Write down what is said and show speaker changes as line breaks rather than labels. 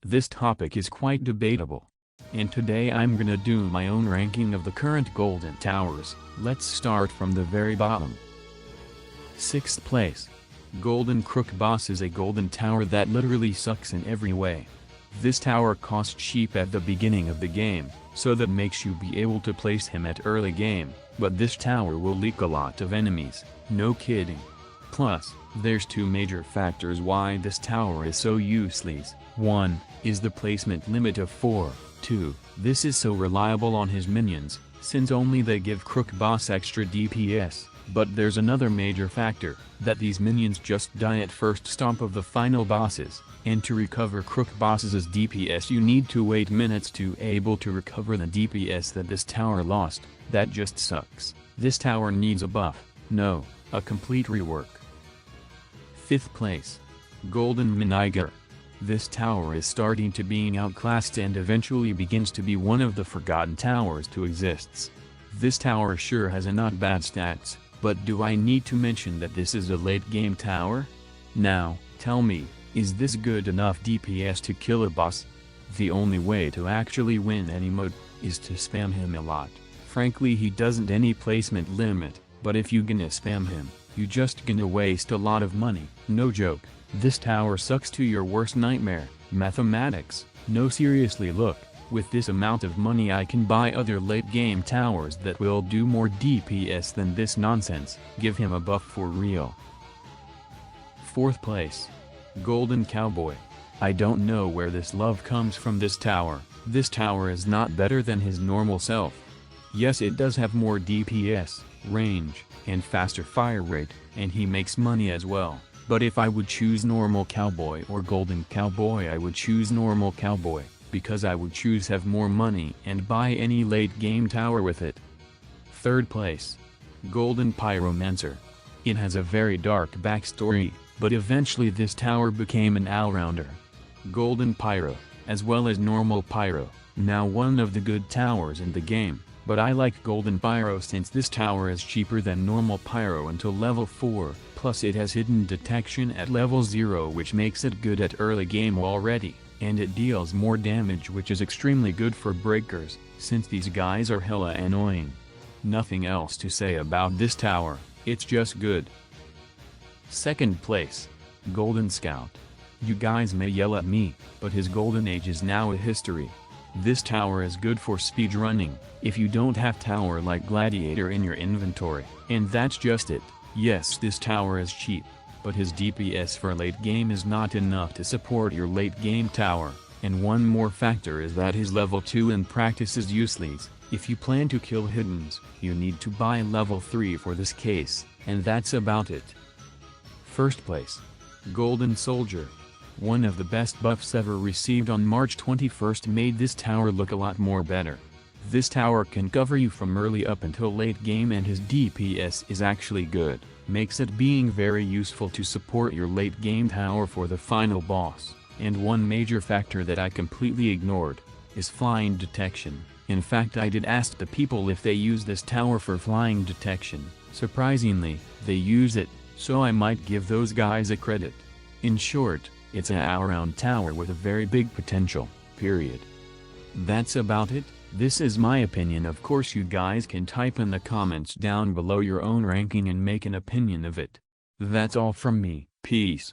This topic is quite debatable. And today I'm gonna do my own ranking of the current golden towers. Let's start from the very bottom. 6th place. Golden Crook Boss is a golden tower that literally sucks in every way. This tower costs cheap at the beginning of the game, so that makes you be able to place him at early game, but this tower will leak a lot of enemies, no kidding. Plus, there's two major factors why this tower is so useless. 1, is the placement limit of 4, 2, this is so reliable on his minions, since only they give Crook Boss extra DPS, but there's another major factor, that these minions just die at first stomp of the final bosses, and to recover Crook Boss's DPS you need to wait minutes to able to recover the DPS that this tower lost. That just sucks. This tower needs a buff, no, a complete rework. 5th place. Golden MysTiK. This tower is starting to being outclassed and eventually begins to be one of the forgotten towers to exist. This tower sure has a not bad stats, but do I need to mention that this is a late game tower? Now, tell me, is this good enough DPS to kill a boss? The only way to actually win any mode, is to spam him a lot. Frankly he doesn't any placement limit, but if you gonna spam him, you just gonna waste a lot of money. No joke, this tower sucks to your worst nightmare. Mathematics, no seriously look, with this amount of money I can buy other late game towers that will do more DPS than this nonsense. Give him a buff for real. 4th place. Golden Cowboy. I don't know where this love comes from this tower. This tower is not better than his normal self. Yes, it does have more DPS, range, and faster fire rate, and he makes money as well. But if I would choose normal Cowboy or Golden Cowboy, I would choose normal Cowboy, because I would choose have more money and buy any late game tower with it. 3rd place. Golden Pyromancer. It has a very dark backstory, but eventually this tower became an all-rounder. Golden Pyro, as well as normal Pyro, now one of the good towers in the game, but I like Golden Pyro since this tower is cheaper than normal Pyro until level 4, plus it has hidden detection at level 0 which makes it good at early game already, and it deals more damage which is extremely good for breakers, since these guys are hella annoying. Nothing else to say about this tower, it's just good. 2nd place. Golden Scout. You guys may yell at me, but his golden age is now a history. This tower is good for speedrunning, if you don't have tower like Gladiator in your inventory, and that's just it. Yes, this tower is cheap, but his DPS for late game is not enough to support your late game tower, and one more factor is that his level 2 in practice is useless. If you plan to kill hiddens, you need to buy level 3 for this case, and that's about it. 1st place. Golden Soldier. One of the best buffs ever received on March 21st made this tower look a lot more better. This tower can cover you from early up until late game and his DPS is actually good, makes it being very useful to support your late game tower for the final boss. And one major factor that I completely ignored, is flying detection. In fact I did ask the people if they use this tower for flying detection. Surprisingly, they use it, so I might give those guys a credit. In short, it's an all-round tower with a very big potential, period. That's about it. This is my opinion. Of course you guys can type in the comments down below your own ranking and make an opinion of it. That's all from me. Peace.